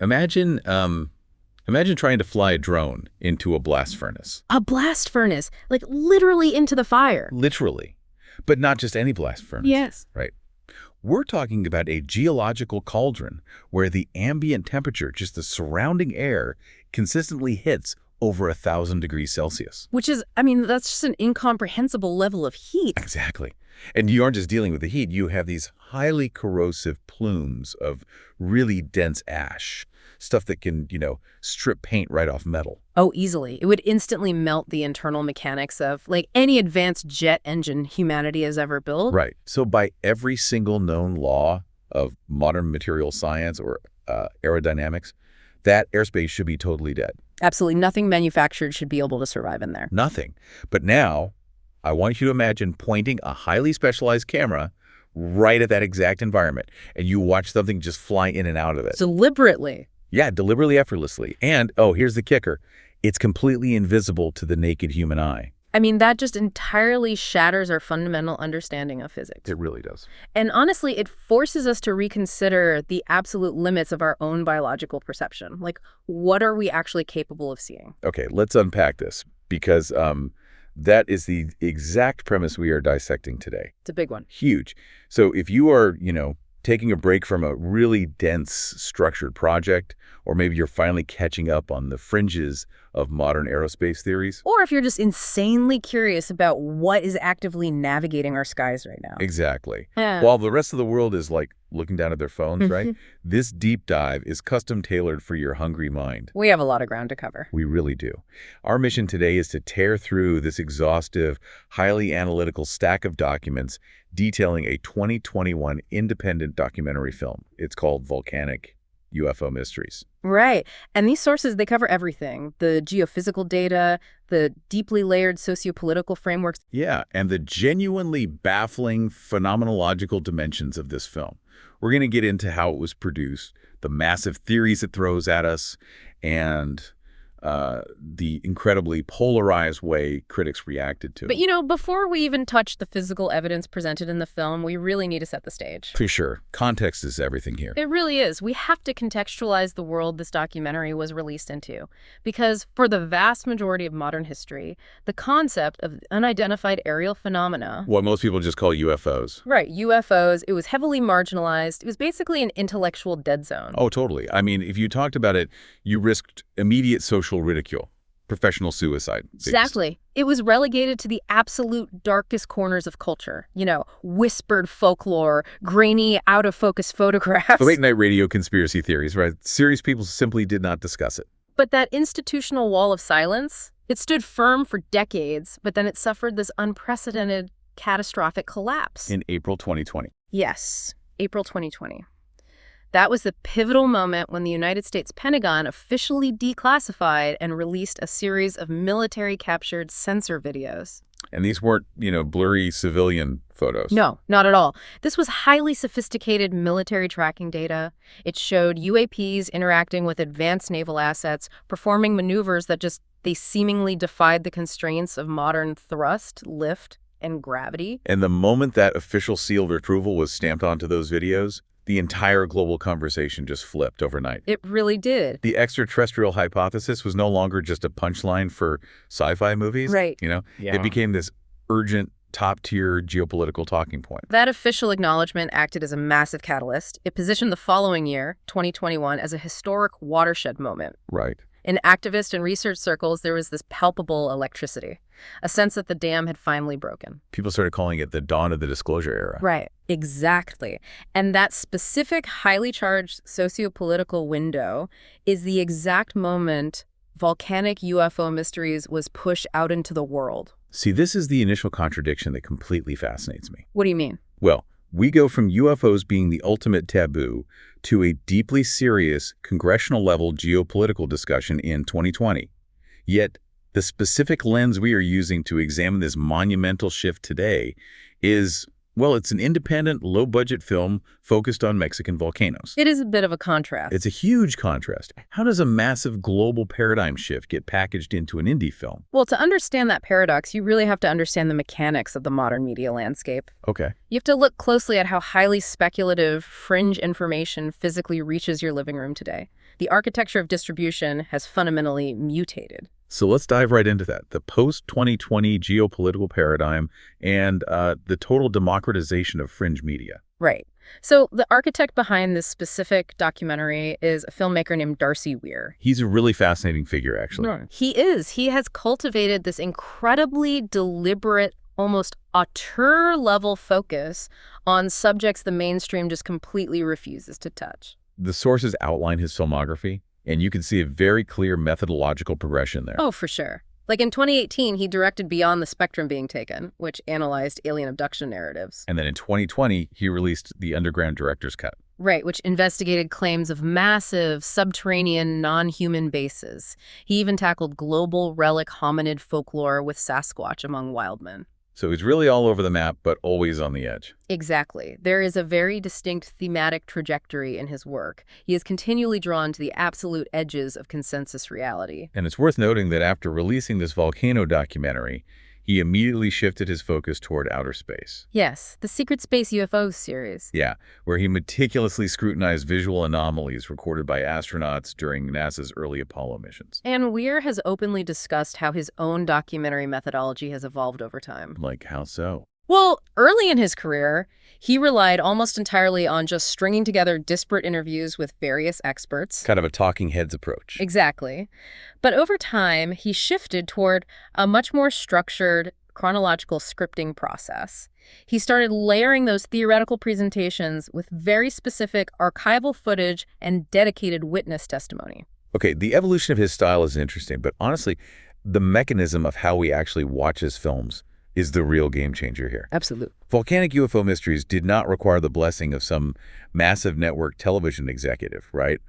Imagine, imagine trying to fly a drone into a blast furnace. A blast furnace, like literally into the fire. Literally. But not just any blast furnace. Yes. Right. We're talking about a geological cauldron where the ambient temperature, just the surrounding air, consistently hits over 1,000 degrees Celsius. Which is, I mean, that's just an incomprehensible level of heat. Exactly. And you aren't just dealing with the heat. You have these highly corrosive plumes of really dense ash, stuff that can, strip paint right off metal. Oh, easily. It would instantly melt the internal mechanics of, like, any advanced jet engine humanity has ever built. Right. So by every single known law of modern material science or aerodynamics, that airspace should be totally dead. Absolutely nothing manufactured should be able to survive in there. Nothing. But now, I want you to imagine pointing a highly specialized camera right at that exact environment, and you watch something just fly in and out of it. Deliberately. Yeah, deliberately, effortlessly. And, oh, here's the kicker. It's completely invisible to the naked human eye. I mean, that just entirely shatters our fundamental understanding of physics. It really does. And honestly, it forces us to reconsider the absolute limits of our own biological perception. Like, what are we actually capable of seeing? Okay, let's unpack this, because that is the exact premise we are dissecting today. It's a big one. Huge. So if you are, taking a break from a really dense, structured project, or maybe you're finally catching up on the fringes of modern aerospace theories. Or if you're just insanely curious about what is actively navigating our skies right now. Exactly. Yeah. While the rest of the world is like looking down at their phones, right? This deep dive is custom tailored for your hungry mind. We have a lot of ground to cover. We really do. Our mission today is to tear through this exhaustive, highly analytical stack of documents detailing a 2021 independent documentary film. It's called Volcanic UFO Mysteries. Right. And these sources, they cover everything. The geophysical data, the deeply layered sociopolitical frameworks. Yeah, and the genuinely baffling phenomenological dimensions of this film. We're going to get into how it was produced, the massive theories it throws at us, and the incredibly polarized way critics reacted to it. But before we even touch the physical evidence presented in the film, we really need to set the stage. For sure. Context is everything here. It really is. We have to contextualize the world this documentary was released into. Because for the vast majority of modern history, the concept of unidentified aerial phenomena... What most people just call UFOs. Right, UFOs. It was heavily marginalized. It was basically an intellectual dead zone. Oh, totally. I mean, if you talked about it, you risked immediate social ridicule, professional suicide. Exactly. It was relegated to the absolute darkest corners of culture. Whispered folklore, grainy, out-of-focus photographs. The late-night radio conspiracy theories, right? Serious people simply did not discuss it. But that institutional wall of silence, it stood firm for decades, but then it suffered this unprecedented, catastrophic collapse. In April 2020. Yes, April 2020. That was the pivotal moment when the United States Pentagon officially declassified and released a series of military-captured sensor videos. And these weren't, blurry civilian photos. No, not at all. This was highly sophisticated military tracking data. It showed UAPs interacting with advanced naval assets, performing maneuvers that they seemingly defied the constraints of modern thrust, lift, and gravity. And the moment that official seal of approval was stamped onto those videos, the entire global conversation just flipped overnight. It really did. The extraterrestrial hypothesis was no longer just a punchline for sci-fi movies. Right. Yeah. It became this urgent, top-tier geopolitical talking point. That official acknowledgement acted as a massive catalyst. It positioned the following year, 2021, as a historic watershed moment. Right. In activist and research circles, there was this palpable electricity, a sense that the dam had finally broken. People started calling it the dawn of the disclosure era. Right, exactly. And that specific highly charged sociopolitical window is the exact moment Volcanic UFO Mysteries was pushed out into the world. See, this is the initial contradiction that completely fascinates me. What do you mean? Well, we go from UFOs being the ultimate taboo to a deeply serious congressional-level geopolitical discussion in 2020. Yet, the specific lens we are using to examine this monumental shift today is, well, it's an independent, low-budget film focused on Mexican volcanoes. It is a bit of a contrast. It's a huge contrast. How does a massive global paradigm shift get packaged into an indie film? Well, to understand that paradox, you really have to understand the mechanics of the modern media landscape. Okay. You have to look closely at how highly speculative, fringe information physically reaches your living room today. The architecture of distribution has fundamentally mutated. So let's dive right into that. The post-2020 geopolitical paradigm and the total democratization of fringe media. Right. So the architect behind this specific documentary is a filmmaker named Darcy Weir. He's a really fascinating figure, actually. Right. He is. He has cultivated this incredibly deliberate, almost auteur-level focus on subjects the mainstream just completely refuses to touch. The sources outline his filmography, and you can see a very clear methodological progression there. Oh, for sure. Like in 2018, he directed Beyond the Spectrum Being Taken, which analyzed alien abduction narratives. And then in 2020, he released The Underground Director's Cut. Right, which investigated claims of massive, subterranean, non-human bases. He even tackled global relic hominid folklore with Sasquatch among wildmen. So he's really all over the map, but always on the edge. Exactly. There is a very distinct thematic trajectory in his work. He is continually drawn to the absolute edges of consensus reality. And it's worth noting that after releasing this volcano documentary, he immediately shifted his focus toward outer space. Yes, the Secret Space UFO series. Yeah, where he meticulously scrutinized visual anomalies recorded by astronauts during NASA's early Apollo missions. And Weir has openly discussed how his own documentary methodology has evolved over time. Like, how so? Well, early in his career, he relied almost entirely on just stringing together disparate interviews with various experts. Kind of a talking heads approach. Exactly. But over time, he shifted toward a much more structured, chronological scripting process. He started layering those theoretical presentations with very specific archival footage and dedicated witness testimony. Okay, the evolution of his style is interesting, but honestly, the mechanism of how we actually watch his films is the real game changer here. Absolutely. Volcanic UFO Mysteries did not require the blessing of some massive network television executive, right?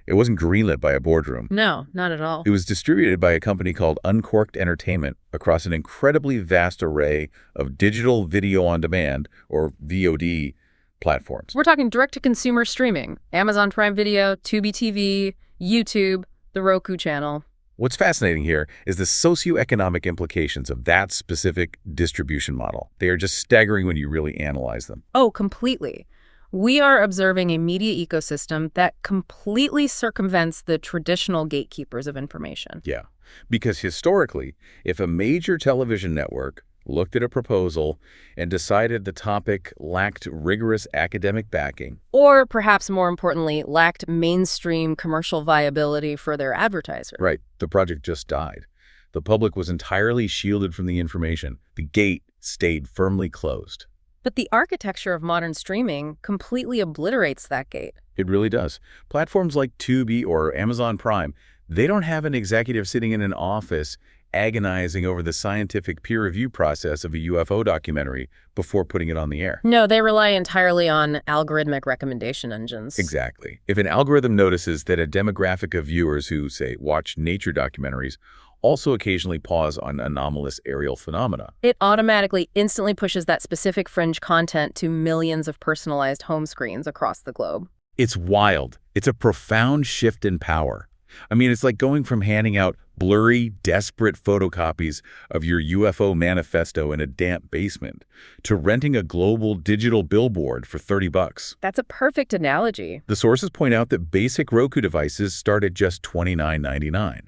It wasn't greenlit by a boardroom. No, not at all. It was distributed by a company called Uncorked Entertainment across an incredibly vast array of digital video on demand, or VOD, platforms. We're talking direct-to-consumer streaming. Amazon Prime Video, Tubi TV, YouTube, the Roku channel. What's fascinating here is the socioeconomic implications of that specific distribution model. They are just staggering when you really analyze them. Oh, completely. We are observing a media ecosystem that completely circumvents the traditional gatekeepers of information. Yeah, because historically, if a major television network looked at a proposal and decided the topic lacked rigorous academic backing, or perhaps more importantly, lacked mainstream commercial viability for their advertiser. right, the project just died. The public was entirely shielded from the information. The gate stayed firmly closed. But the architecture of modern streaming completely obliterates that gate. It really does. Platforms like Tubi or Amazon Prime, they don't have an executive sitting in an office agonizing over the scientific peer review process of a UFO documentary before putting it on the air. No, they rely entirely on algorithmic recommendation engines. Exactly. If an algorithm notices that a demographic of viewers who, say, watch nature documentaries also occasionally pause on anomalous aerial phenomena, it automatically instantly pushes that specific fringe content to millions of personalized home screens across the globe. it's wild. It's a profound shift in power. I mean, it's like going from handing out blurry, desperate photocopies of your UFO manifesto in a damp basement to renting a global digital billboard for $30. That's a perfect analogy. The sources point out that basic Roku devices start at just $29.99.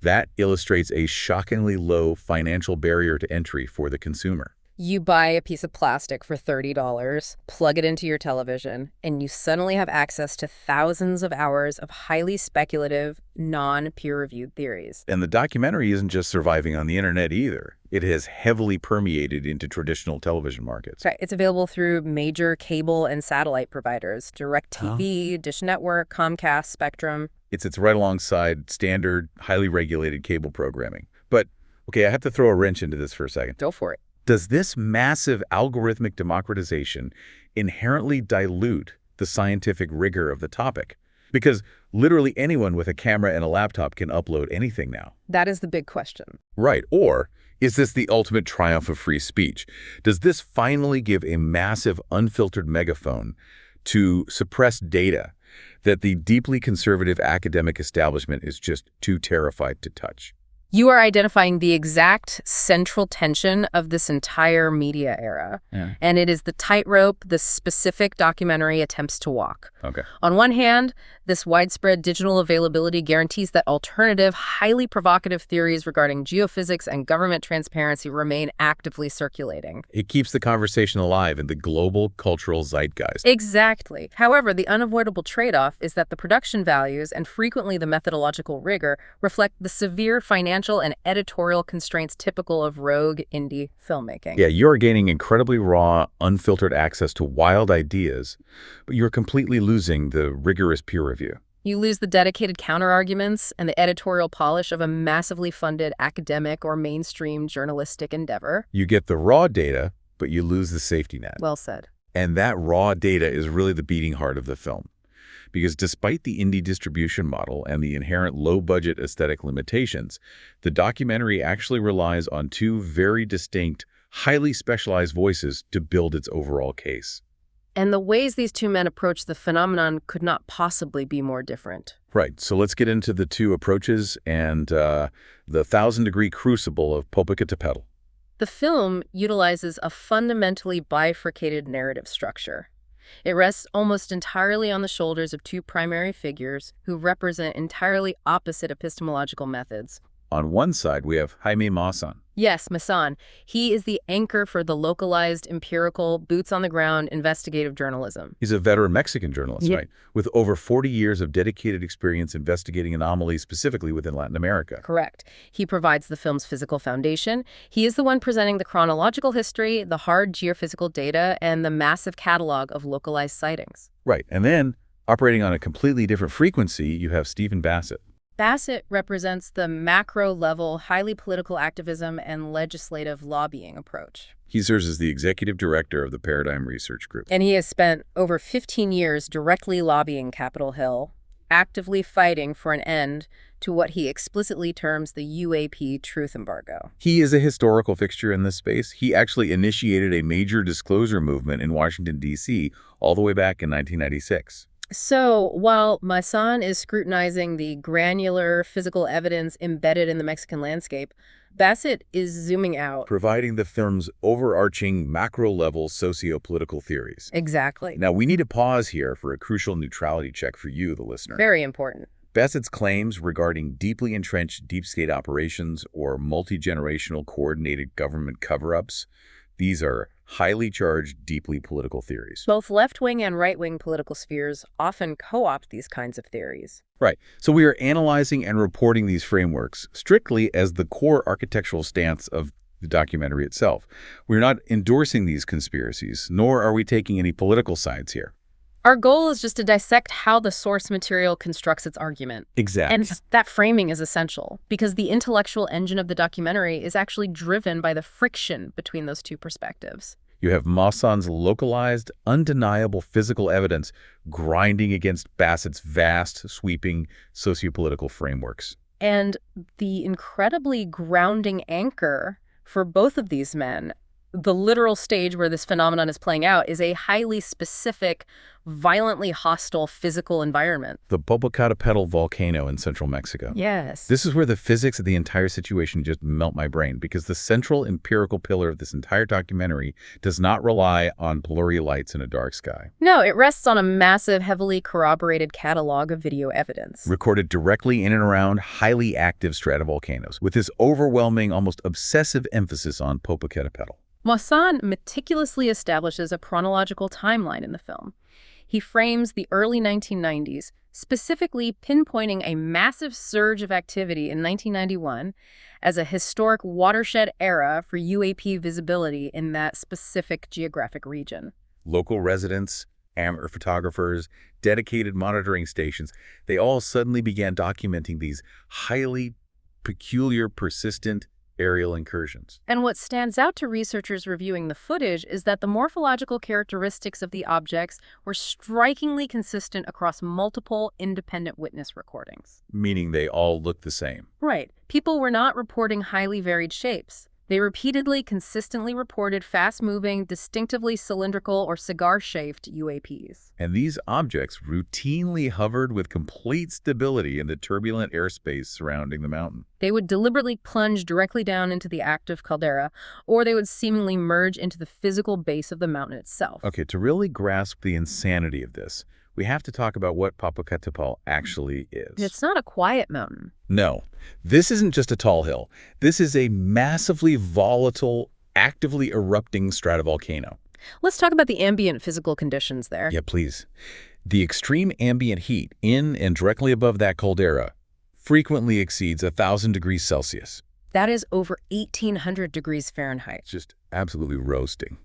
That illustrates a shockingly low financial barrier to entry for the consumer. You buy a piece of plastic for $30, plug it into your television, and you suddenly have access to thousands of hours of highly speculative, non-peer-reviewed theories. And the documentary isn't just surviving on the internet either. It has heavily permeated into traditional television markets. Right. It's available through major cable and satellite providers, DirecTV, Dish Network, Comcast, Spectrum. It's right alongside standard, highly regulated cable programming. But, okay, I have to throw a wrench into this for a second. Go for it. Does this massive algorithmic democratization inherently dilute the scientific rigor of the topic? Because literally anyone with a camera and a laptop can upload anything now. That is the big question. Right. Or is this the ultimate triumph of free speech? Does this finally give a massive unfiltered megaphone to suppress data that the deeply conservative academic establishment is just too terrified to touch? You are identifying the exact central tension of this entire media era. Yeah. And it is the tightrope the specific documentary attempts to walk. Okay. On one hand, this widespread digital availability guarantees that alternative, highly provocative theories regarding geophysics and government transparency remain actively circulating. It keeps the conversation alive in the global cultural zeitgeist. Exactly. However, the unavoidable trade-off is that the production values and frequently the methodological rigor reflect the severe financial and editorial constraints typical of rogue indie filmmaking. Yeah, you're gaining incredibly raw, unfiltered access to wild ideas, but you're completely losing the rigorous peer review. You lose the dedicated counterarguments and the editorial polish of a massively funded academic or mainstream journalistic endeavor. You get the raw data, but you lose the safety net. Well said. And that raw data is really the beating heart of the film. Because despite the indie distribution model and the inherent low-budget aesthetic limitations, the documentary actually relies on two very distinct, highly specialized voices to build its overall case. And the ways these two men approach the phenomenon could not possibly be more different. Right, so let's get into the two approaches and the 1,000-degree crucible of Popocatépetl. The film utilizes a fundamentally bifurcated narrative structure. It rests almost entirely on the shoulders of two primary figures who represent entirely opposite epistemological methods. On one side, we have Jaime Maussan. Yes, Masson. He is the anchor for the localized, empirical, boots-on-the-ground investigative journalism. He's a veteran Mexican journalist, right? With over 40 years of dedicated experience investigating anomalies specifically within Latin America. Correct. He provides the film's physical foundation. He is the one presenting the chronological history, the hard geophysical data, and the massive catalog of localized sightings. Right, and then, operating on a completely different frequency, you have Stephen Bassett. Bassett represents the macro-level, highly political activism and legislative lobbying approach. He serves as the executive director of the Paradigm Research Group. And he has spent over 15 years directly lobbying Capitol Hill, actively fighting for an end to what he explicitly terms the UAP truth embargo. He is a historical fixture in this space. He actually initiated a major disclosure movement in Washington, D.C. all the way back in 1996. So, while Masson is scrutinizing the granular physical evidence embedded in the Mexican landscape, Bassett is zooming out. Providing the film's overarching macro-level socio-political theories. Exactly. Now, we need to pause here for a crucial neutrality check for you, the listener. Very important. Bassett's claims regarding deeply entrenched deep-state operations or multi-generational coordinated government cover-ups, these are highly charged, deeply political theories. Both left-wing and right-wing political spheres often co-opt these kinds of theories. Right. So we are analyzing and reporting these frameworks strictly as the core architectural stance of the documentary itself. We're not endorsing these conspiracies, nor are we taking any political sides here. Our goal is just to dissect how the source material constructs its argument. Exactly. And that framing is essential because the intellectual engine of the documentary is actually driven by the friction between those two perspectives. You have Maussan's localized, undeniable physical evidence grinding against Bassett's vast, sweeping sociopolitical frameworks. And the incredibly grounding anchor for both of these men, the literal stage where this phenomenon is playing out, is a highly specific, violently hostile physical environment. The Popocatépetl volcano in central Mexico. Yes. This is where the physics of the entire situation just melt my brain, because the central empirical pillar of this entire documentary does not rely on blurry lights in a dark sky. No, it rests on a massive, heavily corroborated catalog of video evidence. Recorded directly in and around highly active stratovolcanoes, with this overwhelming, almost obsessive emphasis on Popocatépetl. Maussan meticulously establishes a chronological timeline in the film. He frames the early 1990s, specifically pinpointing a massive surge of activity in 1991 as a historic watershed era for UAP visibility in that specific geographic region. Local residents, amateur photographers, dedicated monitoring stations, they all suddenly began documenting these highly peculiar, persistent aerial incursions. And what stands out to researchers reviewing the footage is that the morphological characteristics of the objects were strikingly consistent across multiple independent witness recordings. Meaning they all look the same. Right. People were not reporting highly varied shapes. They repeatedly, consistently reported fast-moving, distinctively cylindrical or cigar-shaped UAPs. And these objects routinely hovered with complete stability in the turbulent airspace surrounding the mountain. They would deliberately plunge directly down into the active caldera, or they would seemingly merge into the physical base of the mountain itself. Okay, to really grasp the insanity of this, we have to talk about what Popocatépetl actually is. It's not a quiet mountain. No, this isn't just a tall hill. This is a massively volatile, actively erupting stratovolcano. Let's talk about the ambient physical conditions there. Yeah, please. The extreme ambient heat in and directly above that caldera frequently exceeds 1,000 degrees Celsius. That is over 1,800 degrees Fahrenheit. It's just absolutely roasting.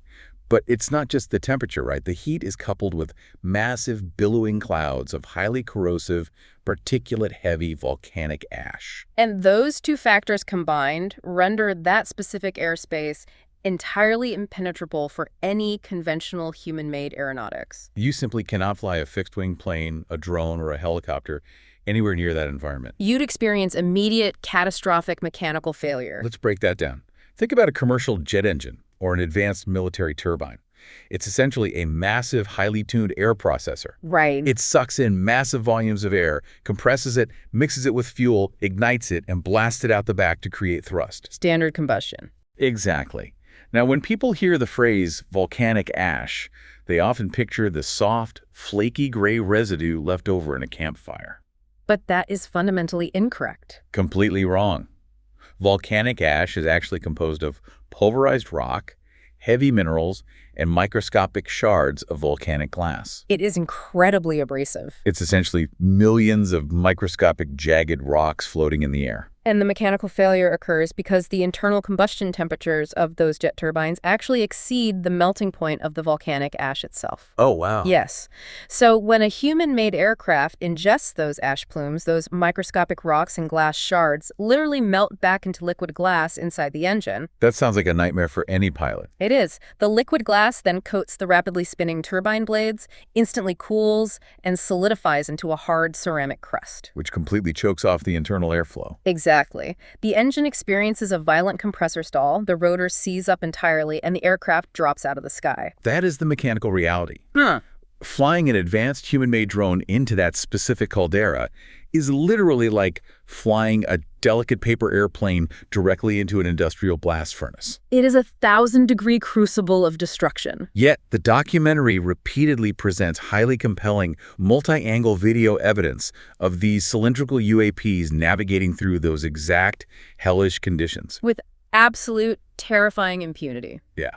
But it's not just the temperature, right? The heat is coupled with massive billowing clouds of highly corrosive, particulate-heavy volcanic ash. And those two factors combined render that specific airspace entirely impenetrable for any conventional human-made aeronautics. You simply cannot fly a fixed-wing plane, a drone, or a helicopter anywhere near that environment. You'd experience immediate, catastrophic mechanical failure. Let's break that down. Think about a commercial jet engine or an advanced military turbine. It's essentially a massive, highly tuned air processor. Right. It sucks in massive volumes of air, compresses it, mixes it with fuel, ignites it, and blasts it out the back to create thrust. Standard combustion. Exactly. Now, when people hear the phrase volcanic ash, they often picture the soft, flaky gray residue left over in a campfire. But that is fundamentally incorrect. Completely wrong. Volcanic ash is actually composed of pulverized rock, heavy minerals, and microscopic shards of volcanic glass. It is incredibly abrasive. It's essentially millions of microscopic jagged rocks floating in the air. And the mechanical failure occurs because the internal combustion temperatures of those jet turbines actually exceed the melting point of the volcanic ash itself. Oh, wow. Yes. So when a human-made aircraft ingests those ash plumes, those microscopic rocks and glass shards literally melt back into liquid glass inside the engine. That sounds like a nightmare for any pilot. It is. The liquid glass then coats the rapidly spinning turbine blades, instantly cools, and solidifies into a hard ceramic crust. Which completely chokes off the internal airflow. Exactly. The engine experiences a violent compressor stall, the rotor seize up entirely, and the aircraft drops out of the sky. That is the mechanical reality. Huh. Flying an advanced human-made drone into that specific caldera is literally like flying a delicate paper airplane directly into an industrial blast furnace. It is a 1,000-degree crucible of destruction. Yet, the documentary repeatedly presents highly compelling, multi-angle video evidence of these cylindrical UAPs navigating through those exact hellish conditions. With absolute, terrifying impunity. Yeah.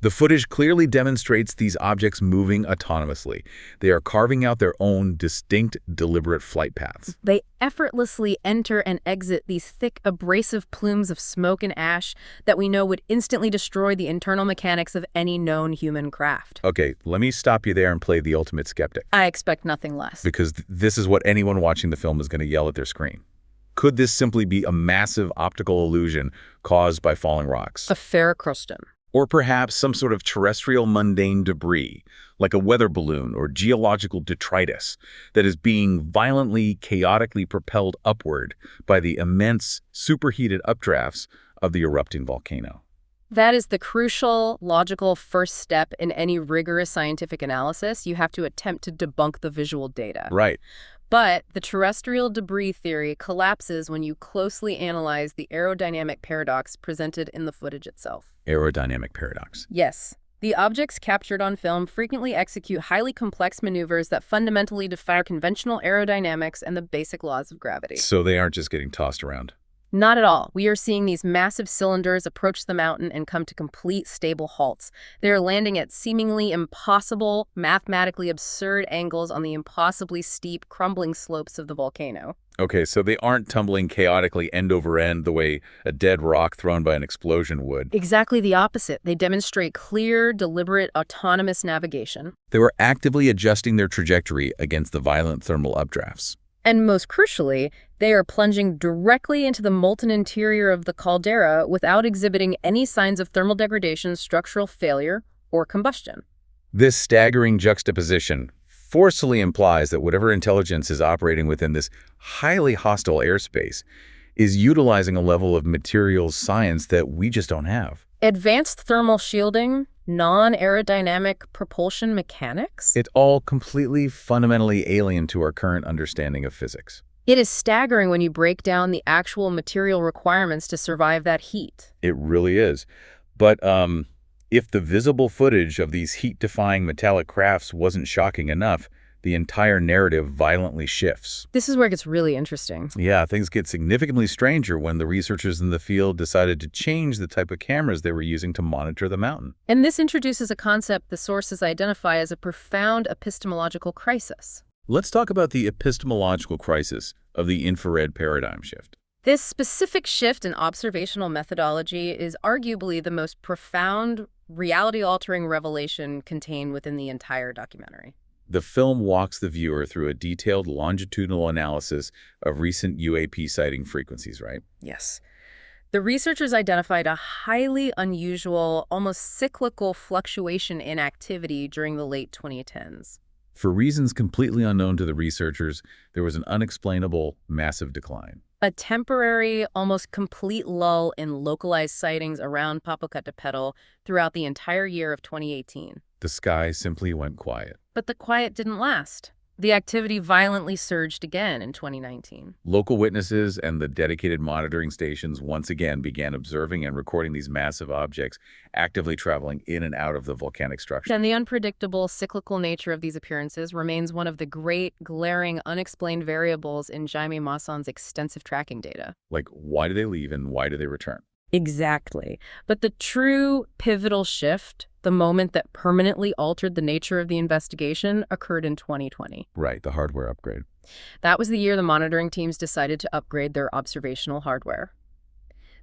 The footage clearly demonstrates these objects moving autonomously. They are carving out their own distinct, deliberate flight paths. They effortlessly enter and exit these thick, abrasive plumes of smoke and ash that we know would instantly destroy the internal mechanics of any known human craft. Okay, let me stop you there and play the ultimate skeptic. I expect nothing less. Because this is what anyone watching the film is going to yell at their screen. Could this simply be a massive optical illusion caused by falling rocks? A ferrocrustum. Or perhaps some sort of terrestrial mundane debris, like a weather balloon or geological detritus, that is being violently, chaotically propelled upward by the immense, superheated updrafts of the erupting volcano. That is the crucial, logical first step in any rigorous scientific analysis. You have to attempt to debunk the visual data. Right. But the terrestrial debris theory collapses when you closely analyze the aerodynamic paradox presented in the footage itself. Aerodynamic paradox. Yes. The objects captured on film frequently execute highly complex maneuvers that fundamentally defy conventional aerodynamics and the basic laws of gravity. So they aren't just getting tossed around. Not at all. We are seeing these massive cylinders approach the mountain and come to complete stable halts. They are landing at seemingly impossible, mathematically absurd angles on the impossibly steep, crumbling slopes of the volcano. Okay, so they aren't tumbling chaotically end over end the way a dead rock thrown by an explosion would. Exactly the opposite. They demonstrate clear, deliberate, autonomous navigation. They were actively adjusting their trajectory against the violent thermal updrafts. And most crucially, they are plunging directly into the molten interior of the caldera without exhibiting any signs of thermal degradation, structural failure, or combustion. This staggering juxtaposition forcefully implies that whatever intelligence is operating within this highly hostile airspace is utilizing a level of materials science that we just don't have. Advanced thermal shielding, non-aerodynamic propulsion mechanics? It's all completely fundamentally alien to our current understanding of physics. It is staggering when you break down the actual material requirements to survive that heat. It really is. But if the visible footage of these heat-defying metallic crafts wasn't shocking enough, the entire narrative violently shifts. This is where it gets really interesting. Yeah, things get significantly stranger when the researchers in the field decided to change the type of cameras they were using to monitor the mountain. And this introduces a concept the sources identify as a profound epistemological crisis. Let's talk about the epistemological crisis of the infrared paradigm shift. This specific shift in observational methodology is arguably the most profound, reality-altering revelation contained within the entire documentary. The film walks the viewer through a detailed longitudinal analysis of recent UAP sighting frequencies, right? Yes. The researchers identified a highly unusual, almost cyclical fluctuation in activity during the late 2010s. For reasons completely unknown to the researchers, there was an unexplainable, massive decline. A temporary, almost complete lull in localized sightings around Popocatépetl throughout the entire year of 2018. The sky simply went quiet. But the quiet didn't last. The activity violently surged again in 2019. Local witnesses and the dedicated monitoring stations once again began observing and recording these massive objects actively traveling in and out of the volcanic structure. And the unpredictable, cyclical nature of these appearances remains one of the great, glaring, unexplained variables in Jaime Maussan's extensive tracking data. Like, why do they leave and why do they return? Exactly. But the true pivotal shift, the moment that permanently altered the nature of the investigation, occurred in 2020. Right, the hardware upgrade. That was the year the monitoring teams decided to upgrade their observational hardware.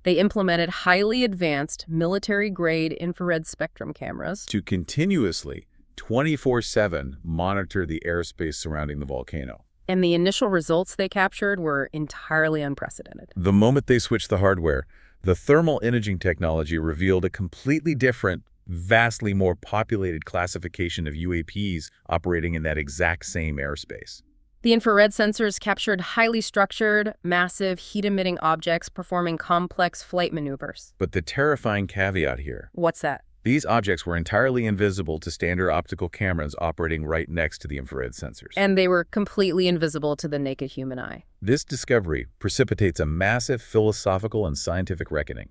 They implemented highly advanced military-grade infrared spectrum cameras to continuously, 24/7, monitor the airspace surrounding the volcano. And the initial results they captured were entirely unprecedented. The moment they switched the hardware, the thermal imaging technology revealed a completely different, vastly more populated classification of UAPs operating in that exact same airspace. The infrared sensors captured highly structured, massive, heat-emitting objects performing complex flight maneuvers. But the terrifying caveat here. What's that? These objects were entirely invisible to standard optical cameras operating right next to the infrared sensors. And they were completely invisible to the naked human eye. This discovery precipitates a massive philosophical and scientific reckoning.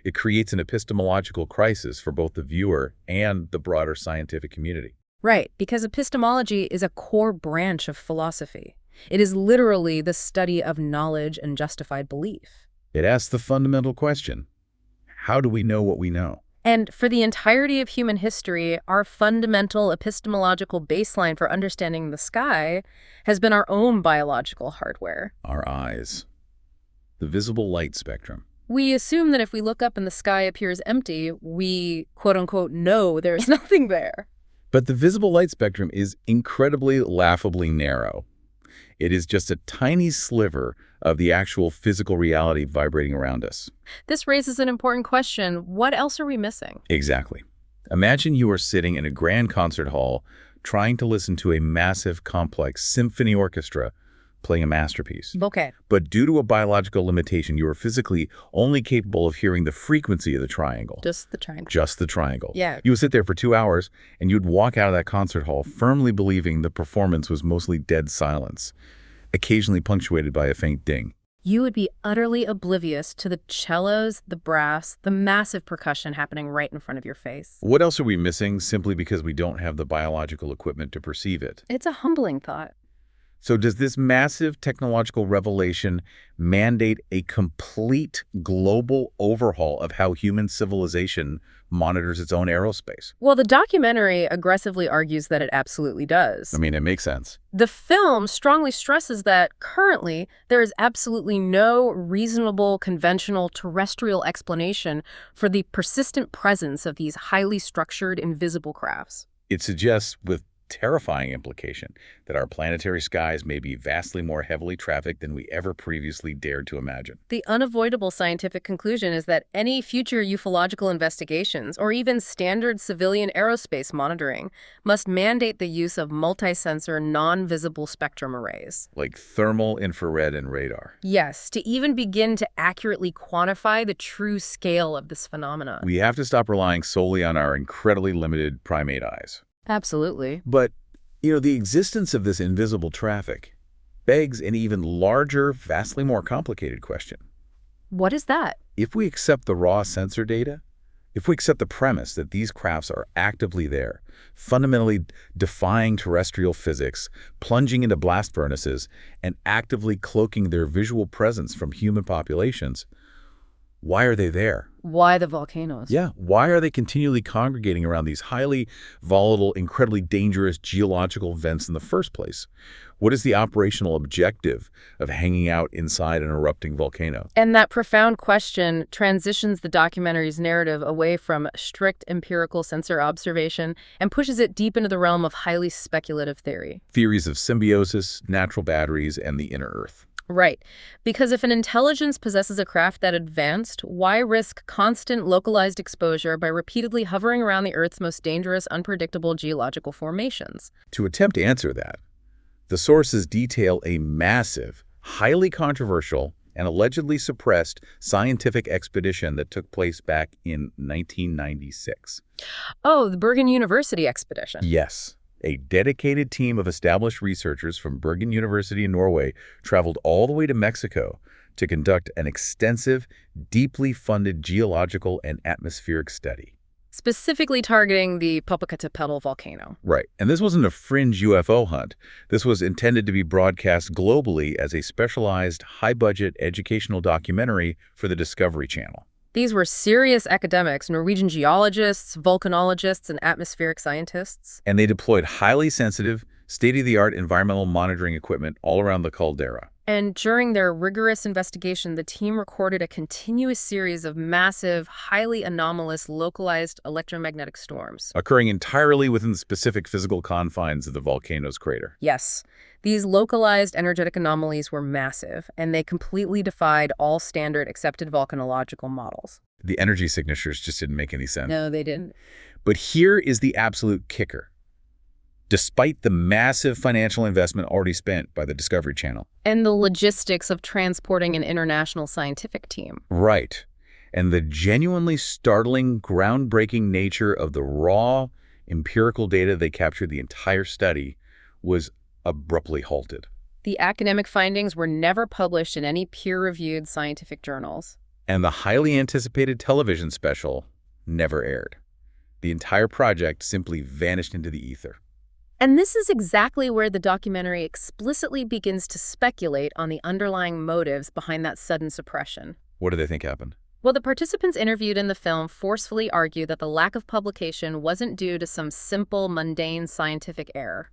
It creates an epistemological crisis for both the viewer and the broader scientific community. Right, because epistemology is a core branch of philosophy. It is literally the study of knowledge and justified belief. It asks the fundamental question, how do we know what we know? And for the entirety of human history, our fundamental epistemological baseline for understanding the sky has been our own biological hardware. Our eyes. The visible light spectrum. We assume that if we look up and the sky appears empty, we, quote-unquote, know there's nothing there. But the visible light spectrum is incredibly, laughably narrow. It is just a tiny sliver of the actual physical reality vibrating around us. This raises an important question. What else are we missing? Exactly. Imagine you are sitting in a grand concert hall trying to listen to a massive, complex symphony orchestra playing a masterpiece. Okay. But due to a biological limitation, you are physically only capable of hearing the frequency of the triangle. Just the triangle. Just the triangle. Yeah. You would sit there for 2 hours, and you'd walk out of that concert hall firmly believing the performance was mostly dead silence, occasionally punctuated by a faint ding. You would be utterly oblivious to the cellos, the brass, the massive percussion happening right in front of your face. What else are we missing simply because we don't have the biological equipment to perceive it? It's a humbling thought. So does this massive technological revelation mandate a complete global overhaul of how human civilization monitors its own aerospace? Well, the documentary aggressively argues that it absolutely does. I mean, it makes sense. The film strongly stresses that currently there is absolutely no reasonable, conventional terrestrial explanation for the persistent presence of these highly structured, invisible crafts. It suggests with terrifying implication that our planetary skies may be vastly more heavily trafficked than we ever previously dared to imagine. The unavoidable scientific conclusion is that any future ufological investigations, or even standard civilian aerospace monitoring, must mandate the use of multi-sensor, non-visible spectrum arrays. Like thermal, infrared, and radar. Yes, to even begin to accurately quantify the true scale of this phenomena. We have to stop relying solely on our incredibly limited primate eyes. Absolutely. But, the existence of this invisible traffic begs an even larger, vastly more complicated question. What is that? If we accept the raw sensor data, if we accept the premise that these crafts are actively there, fundamentally defying terrestrial physics, plunging into blast furnaces, and actively cloaking their visual presence from human populations, why are they there? Why the volcanoes? Yeah, why are they continually congregating around these highly volatile, incredibly dangerous geological vents in the first place? What is the operational objective of hanging out inside an erupting volcano? And that profound question transitions the documentary's narrative away from strict empirical sensor observation and pushes it deep into the realm of highly speculative theory. Theories of symbiosis, natural batteries, and the inner Earth. Right. Because if an intelligence possesses a craft that advanced, why risk constant localized exposure by repeatedly hovering around the Earth's most dangerous, unpredictable geological formations? To attempt to answer that, the sources detail a massive, highly controversial, and allegedly suppressed scientific expedition that took place back in 1996. Oh, the Bergen University expedition. Yes. A dedicated team of established researchers from Bergen University in Norway traveled all the way to Mexico to conduct an extensive, deeply funded geological and atmospheric study. Specifically targeting the Popocatépetl volcano. Right. And this wasn't a fringe UFO hunt. This was intended to be broadcast globally as a specialized, high-budget educational documentary for the Discovery Channel. These were serious academics, Norwegian geologists, volcanologists, and atmospheric scientists. And they deployed highly sensitive, state-of-the-art environmental monitoring equipment all around the caldera. And during their rigorous investigation, the team recorded a continuous series of massive, highly anomalous, localized electromagnetic storms. Occurring entirely within the specific physical confines of the volcano's crater. Yes, these localized energetic anomalies were massive, and they completely defied all standard accepted volcanological models. The energy signatures just didn't make any sense. No, they didn't. But here is the absolute kicker. Despite the massive financial investment already spent by the Discovery Channel. And the logistics of transporting an international scientific team. Right. And the genuinely startling, groundbreaking nature of the raw, empirical data they captured the entire study was abruptly halted. The academic findings were never published in any peer-reviewed scientific journals. And the highly anticipated television special never aired. The entire project simply vanished into the ether. And this is exactly where the documentary explicitly begins to speculate on the underlying motives behind that sudden suppression. What do they think happened? Well, the participants interviewed in the film forcefully argue that the lack of publication wasn't due to some simple, mundane scientific error,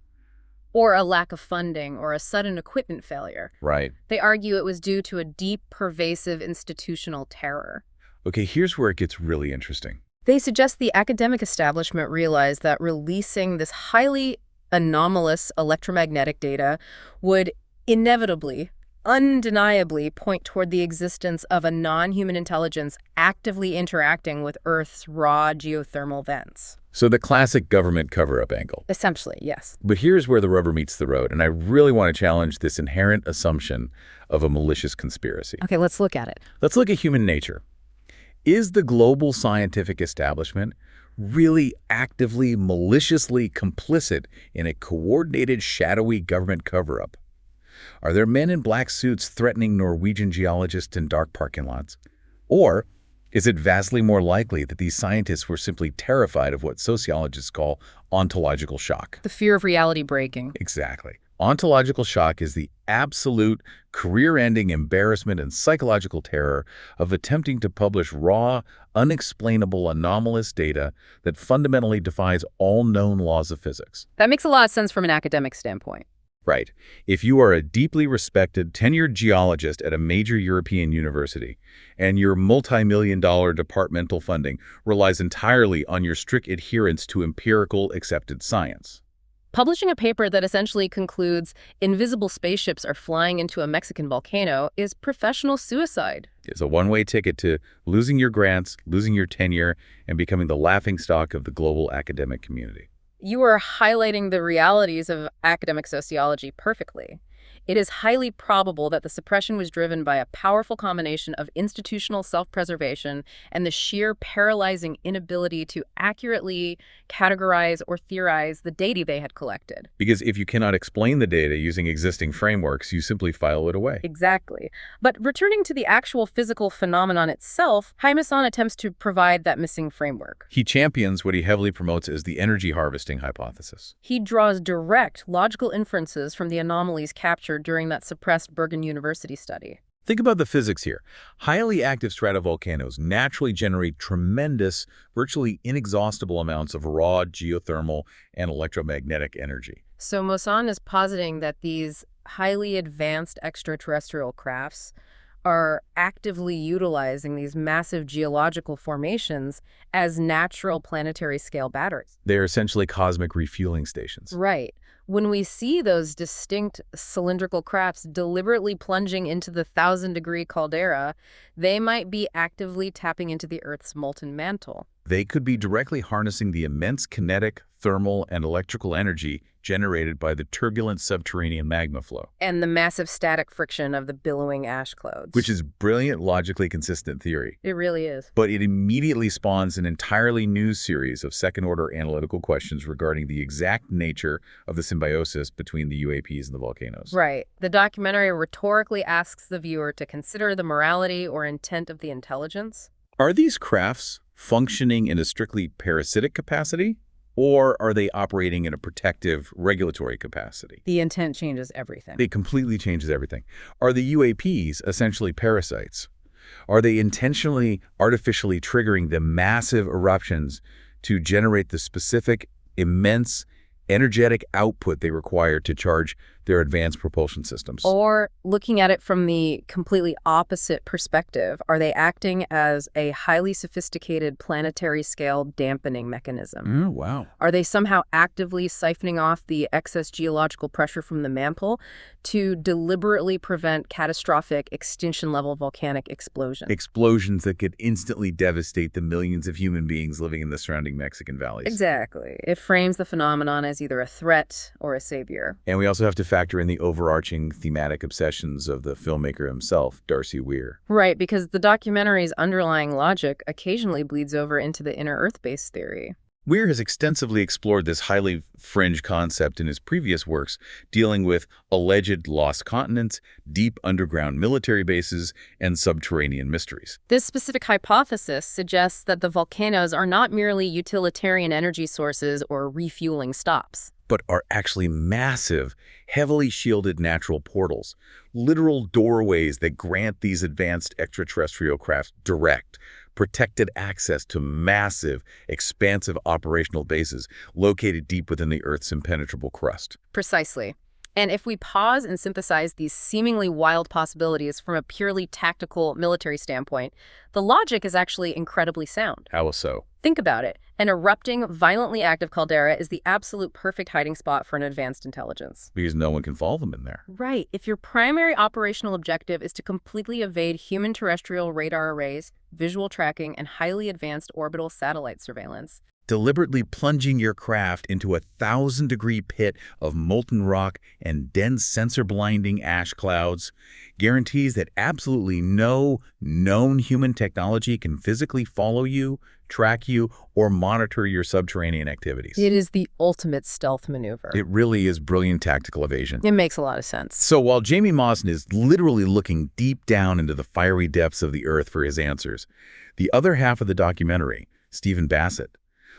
or a lack of funding, or a sudden equipment failure. Right. They argue it was due to a deep, pervasive institutional terror. Okay, here's where it gets really interesting. They suggest the academic establishment realized that releasing this highly anomalous electromagnetic data would inevitably, undeniably point toward the existence of a non-human intelligence actively interacting with Earth's raw geothermal vents. So the classic government cover-up angle. Essentially, yes. But here's where the rubber meets the road, and I really want to challenge this inherent assumption of a malicious conspiracy. Okay, let's look at it. Let's look at human nature. Is the global scientific establishment really actively, maliciously complicit in a coordinated, shadowy government cover-up? Are there men in black suits threatening Norwegian geologists in dark parking lots? Or is it vastly more likely that these scientists were simply terrified of what sociologists call ontological shock? The fear of reality breaking. Exactly. Ontological shock is the absolute, career-ending embarrassment and psychological terror of attempting to publish raw, unexplainable, anomalous data that fundamentally defies all known laws of physics. That makes a lot of sense from an academic standpoint. Right. If you are a deeply respected, tenured geologist at a major European university, and your multi-million-dollar departmental funding relies entirely on your strict adherence to empirical accepted science, Publishing a paper that essentially concludes invisible spaceships are flying into a Mexican volcano is professional suicide. It's a one-way ticket to losing your grants, losing your tenure, and becoming the laughingstock of the global academic community. You are highlighting the realities of academic sociology perfectly. It is highly probable that the suppression was driven by a powerful combination of institutional self-preservation and the sheer paralyzing inability to accurately categorize or theorize the data they had collected. Because if you cannot explain the data using existing frameworks, you simply file it away. Exactly. But returning to the actual physical phenomenon itself, Jaime-san attempts to provide that missing framework. He champions what he heavily promotes as the energy harvesting hypothesis. He draws direct, logical inferences from the anomalies captured during that suppressed Bergen University study. Think about the physics here. Highly active stratovolcanoes naturally generate tremendous, virtually inexhaustible amounts of raw geothermal and electromagnetic energy. So Mosan is positing that these highly advanced extraterrestrial crafts are actively utilizing these massive geological formations as natural planetary scale batteries. They're essentially cosmic refueling stations. Right. When we see those distinct cylindrical crafts deliberately plunging into the 1,000-degree caldera, they might be actively tapping into the Earth's molten mantle. They could be directly harnessing the immense kinetic, thermal, and electrical energy generated by the turbulent subterranean magma flow. And the massive static friction of the billowing ash clouds. Which is brilliant, logically consistent theory. It really is. But it immediately spawns an entirely new series of second-order analytical questions regarding the exact nature of the symbiosis between the UAPs and the volcanoes. Right. The documentary rhetorically asks the viewer to consider the morality or intent of the intelligence. Are these crafts functioning in a strictly parasitic capacity? Or are they operating in a protective regulatory capacity? The intent changes everything. It completely changes everything. Are the UAPs essentially parasites? Are they intentionally, artificially triggering the massive eruptions to generate the specific, immense, energetic output they require to charge their advanced propulsion systems? Or looking at it from the completely opposite perspective, are they acting as a highly sophisticated planetary scale dampening mechanism? Oh, wow. Are they somehow actively siphoning off the excess geological pressure from the mantle to deliberately prevent catastrophic extinction-level volcanic explosions? Explosions that could instantly devastate the millions of human beings living in the surrounding Mexican valleys. Exactly. It frames the phenomenon as either a threat or a savior. And we also have to factor in the overarching thematic obsessions of the filmmaker himself, Darcy Weir. Right, because the documentary's underlying logic occasionally bleeds over into the inner Earth-based theory. Weir has extensively explored this highly fringe concept in his previous works, dealing with alleged lost continents, deep underground military bases, and subterranean mysteries. This specific hypothesis suggests that the volcanoes are not merely utilitarian energy sources or refueling stops, but are actually massive, heavily shielded natural portals, literal doorways that grant these advanced extraterrestrial craft direct, protected access to massive, expansive operational bases located deep within the Earth's impenetrable crust. Precisely. And if we pause and synthesize these seemingly wild possibilities from a purely tactical military standpoint, the logic is actually incredibly sound. How so? Think about it. An erupting, violently active caldera is the absolute perfect hiding spot for an advanced intelligence. Because no one can follow them in there. Right. If your primary operational objective is to completely evade human terrestrial radar arrays, visual tracking, and highly advanced orbital satellite surveillance, deliberately plunging your craft into a 1,000-degree pit of molten rock and dense sensor-blinding ash clouds guarantees that absolutely no known human technology can physically follow you, track you, or monitor your subterranean activities. It is the ultimate stealth maneuver. It really is brilliant tactical evasion. It makes a lot of sense. So while Jamie Mawson is literally looking deep down into the fiery depths of the Earth for his answers, the other half of the documentary, Stephen Bassett,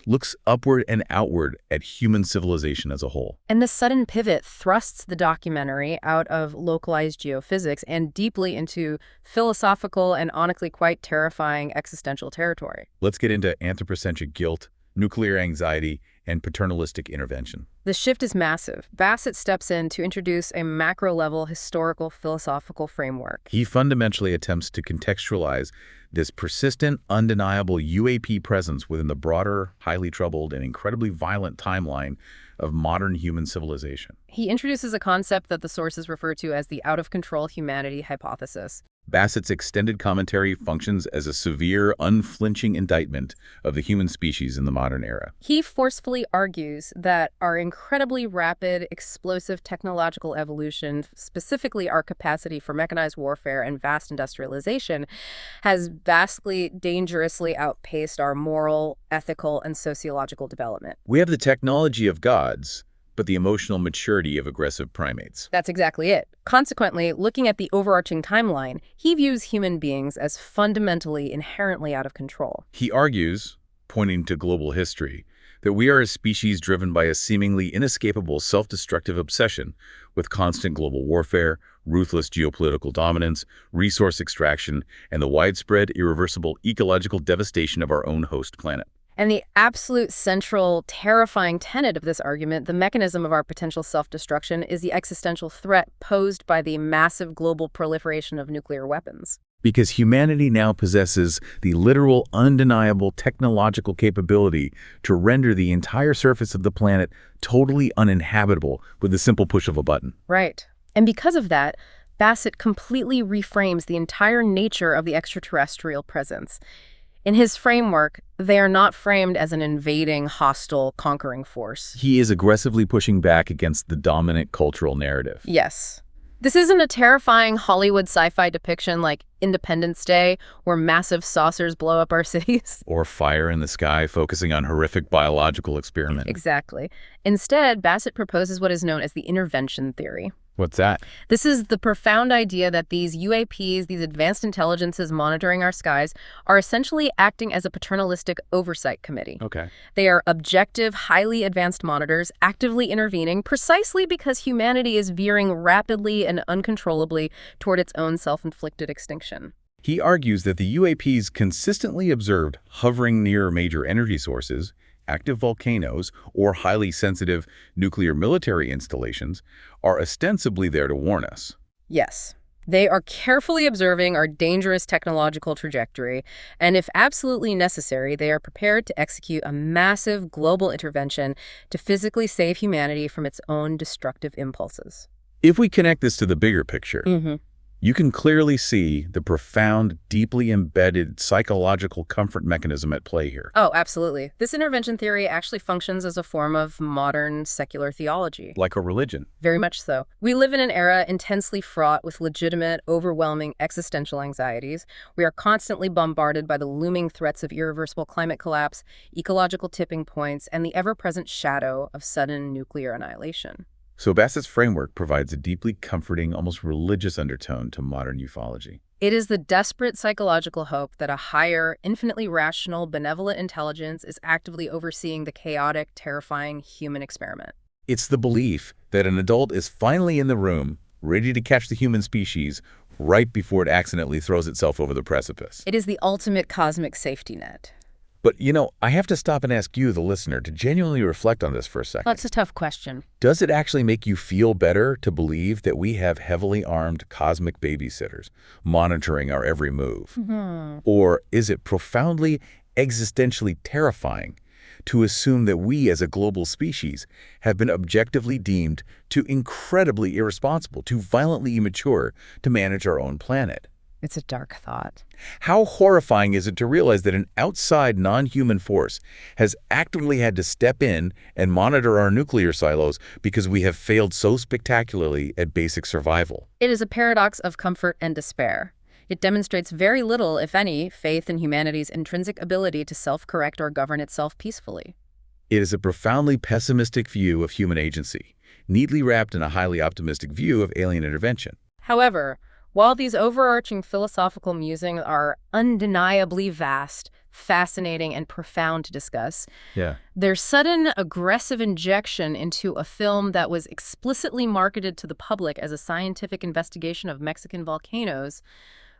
looks upward and outward at human civilization as a whole. And the sudden pivot thrusts the documentary out of localized geophysics and deeply into philosophical and honestly quite terrifying existential territory. Let's get into anthropocentric guilt, nuclear anxiety, and paternalistic intervention. The shift is massive. Bassett steps in to introduce a macro-level historical philosophical framework. He fundamentally attempts to contextualize this persistent, undeniable UAP presence within the broader, highly troubled, and incredibly violent timeline of modern human civilization. He introduces a concept that the sources refer to as the out-of-control humanity hypothesis. Bassett's extended commentary functions as a severe, unflinching indictment of the human species in the modern era. He forcefully argues that our incredibly rapid, explosive technological evolution, specifically our capacity for mechanized warfare and vast industrialization, has vastly, dangerously outpaced our moral, ethical, and sociological development. We have the technology of gods, but the emotional maturity of aggressive primates. That's exactly it. Consequently, looking at the overarching timeline, he views human beings as fundamentally, inherently out of control. He argues, pointing to global history, that we are a species driven by a seemingly inescapable self-destructive obsession with constant global warfare, ruthless geopolitical dominance, resource extraction, and the widespread, irreversible ecological devastation of our own host planet. And the absolute central, terrifying tenet of this argument, the mechanism of our potential self-destruction, is the existential threat posed by the massive global proliferation of nuclear weapons. Because humanity now possesses the literal, undeniable technological capability to render the entire surface of the planet totally uninhabitable with the simple push of a button. Right. And because of that, Bassett completely reframes the entire nature of the extraterrestrial presence. In his framework, they are not framed as an invading, hostile, conquering force. He is aggressively pushing back against the dominant cultural narrative. Yes. This isn't a terrifying Hollywood sci-fi depiction like Independence Day, where massive saucers blow up our cities. Or Fire in the Sky, focusing on horrific biological experiments. Exactly. Instead, Bassett proposes what is known as the intervention theory. What's that? This is the profound idea that these UAPs, these advanced intelligences monitoring our skies, are essentially acting as a paternalistic oversight committee. Okay. They are objective, highly advanced monitors, actively intervening precisely because humanity is veering rapidly and uncontrollably toward its own self-inflicted extinction. He argues that the UAPs consistently observed hovering near major energy sources, active volcanoes, or highly sensitive nuclear military installations are ostensibly there to warn us. Yes. They are carefully observing our dangerous technological trajectory, and if absolutely necessary, they are prepared to execute a massive global intervention to physically save humanity from its own destructive impulses. If we connect this to the bigger picture, you can clearly see the profound, deeply embedded psychological comfort mechanism at play here. Oh, absolutely. This intervention theory actually functions as a form of modern secular theology. Like a religion. Very much so. We live in an era intensely fraught with legitimate, overwhelming existential anxieties. We are constantly bombarded by the looming threats of irreversible climate collapse, ecological tipping points, and the ever-present shadow of sudden nuclear annihilation. So Bassett's framework provides a deeply comforting, almost religious undertone to modern ufology. It is the desperate psychological hope that a higher, infinitely rational, benevolent intelligence is actively overseeing the chaotic, terrifying human experiment. It's the belief that an adult is finally in the room, ready to catch the human species right before it accidentally throws itself over the precipice. It is the ultimate cosmic safety net. But, I have to stop and ask you, the listener, to genuinely reflect on this for a second. That's a tough question. Does it actually make you feel better to believe that we have heavily armed cosmic babysitters monitoring our every move? Or is it profoundly existentially terrifying to assume that we as a global species have been objectively deemed too incredibly irresponsible, too violently immature to manage our own planet? It's a dark thought. How horrifying is it to realize that an outside non-human force has actively had to step in and monitor our nuclear silos because we have failed so spectacularly at basic survival? It is a paradox of comfort and despair. It demonstrates very little, if any, faith in humanity's intrinsic ability to self-correct or govern itself peacefully. It is a profoundly pessimistic view of human agency, neatly wrapped in a highly optimistic view of alien intervention. However, while these overarching philosophical musings are undeniably vast, fascinating, and profound to discuss, their sudden, aggressive injection into a film that was explicitly marketed to the public as a scientific investigation of Mexican volcanoes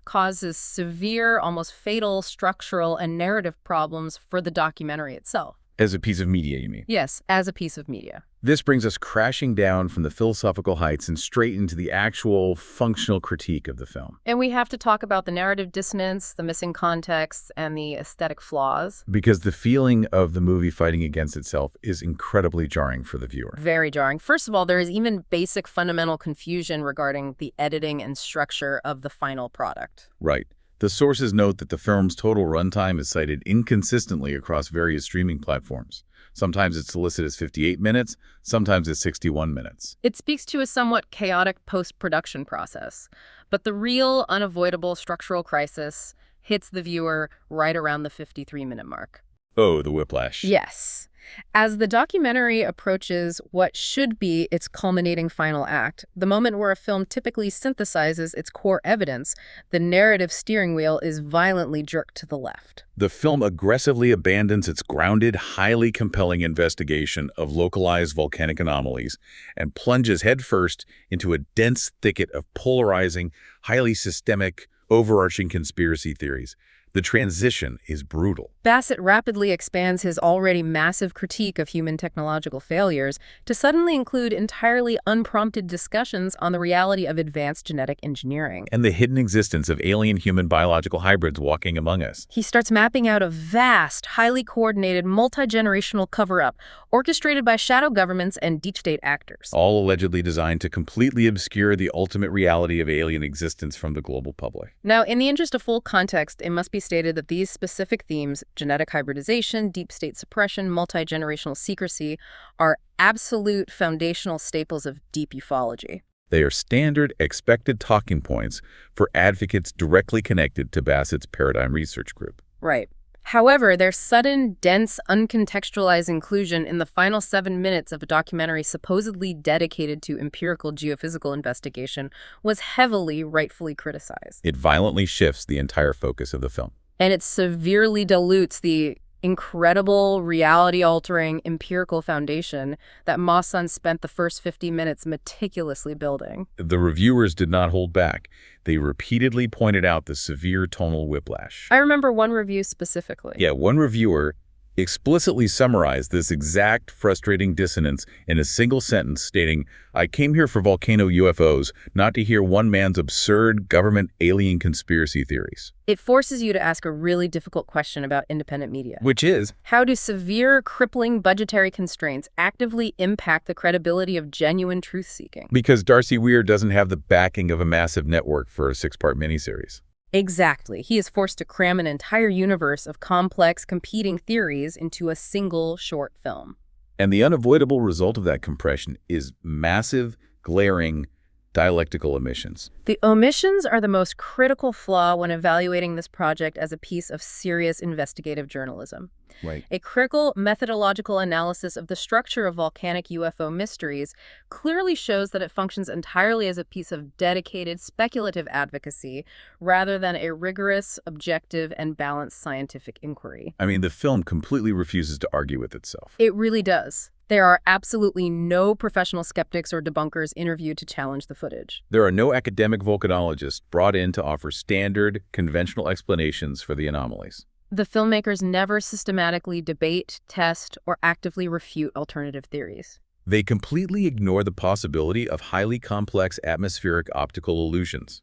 causes severe, almost fatal structural and narrative problems for the documentary itself. As a piece of media, you mean? Yes, as a piece of media. This brings us crashing down from the philosophical heights and straight into the actual functional critique of the film. And we have to talk about the narrative dissonance, the missing context, and the aesthetic flaws. Because the feeling of the movie fighting against itself is incredibly jarring for the viewer. Very jarring. First of all, there is even basic fundamental confusion regarding the editing and structure of the final product. Right. The sources note that the film's total runtime is cited inconsistently across various streaming platforms. Sometimes it's listed as 58 minutes, sometimes it's 61 minutes. It speaks to a somewhat chaotic post-production process. But the real, unavoidable structural crisis hits the viewer right around the 53-minute mark. Oh, the whiplash. Yes. As the documentary approaches what should be its culminating final act, the moment where a film typically synthesizes its core evidence, the narrative steering wheel is violently jerked to the left. The film aggressively abandons its grounded, highly compelling investigation of localized volcanic anomalies and plunges headfirst into a dense thicket of polarizing, highly systemic, overarching conspiracy theories. The transition is brutal. Bassett rapidly expands his already massive critique of human technological failures to suddenly include entirely unprompted discussions on the reality of advanced genetic engineering. And the hidden existence of alien-human biological hybrids walking among us. He starts mapping out a vast, highly coordinated, multi-generational cover-up orchestrated by shadow governments and deep state actors. All allegedly designed to completely obscure the ultimate reality of alien existence from the global public. Now, in the interest of full context, it must be stated that these specific themes, genetic hybridization, deep state suppression, multi-generational secrecy, are absolute foundational staples of deep ufology. They are standard, expected talking points for advocates directly connected to Bassett's Paradigm Research Group. Right. However, their sudden, dense, uncontextualized inclusion in the final 7 minutes of a documentary supposedly dedicated to empirical geophysical investigation was heavily, rightfully criticized. It violently shifts the entire focus of the film. And it severely dilutes the incredible, reality-altering empirical foundation that Mawson spent the first 50 minutes meticulously building. The reviewers did not hold back. They repeatedly pointed out the severe tonal whiplash. I remember one review specifically. Yeah, one reviewer explicitly summarized this exact frustrating dissonance in a single sentence, stating, "I came here for volcano UFOs, not to hear one man's absurd government alien conspiracy theories." It forces you to ask a really difficult question about independent media. Which is, how do severe, crippling budgetary constraints actively impact the credibility of genuine truth-seeking? Because Darcy Weir doesn't have the backing of a massive network for a 6-part miniseries. Exactly. He is forced to cram an entire universe of complex, competing theories into a single short film. And the unavoidable result of that compression is massive, glaring, dialectical omissions. The omissions are the most critical flaw when evaluating this project as a piece of serious investigative journalism. Right. A critical methodological analysis of the structure of Volcanic UFO Mysteries clearly shows that it functions entirely as a piece of dedicated speculative advocacy rather than a rigorous, objective, and balanced scientific inquiry. I mean, the film completely refuses to argue with itself. It really does. There are absolutely no professional skeptics or debunkers interviewed to challenge the footage. There are no academic volcanologists brought in to offer standard, conventional explanations for the anomalies. The filmmakers never systematically debate, test, or actively refute alternative theories. They completely ignore the possibility of highly complex atmospheric optical illusions,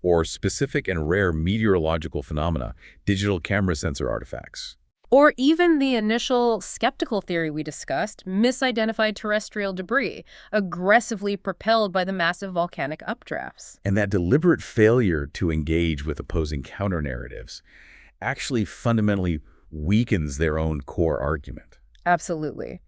or specific and rare meteorological phenomena, digital camera sensor artifacts. Or even the initial skeptical theory we discussed, misidentified terrestrial debris, aggressively propelled by the massive volcanic updrafts. And that deliberate failure to engage with opposing counter-narratives actually fundamentally weakens their own core argument. Absolutely.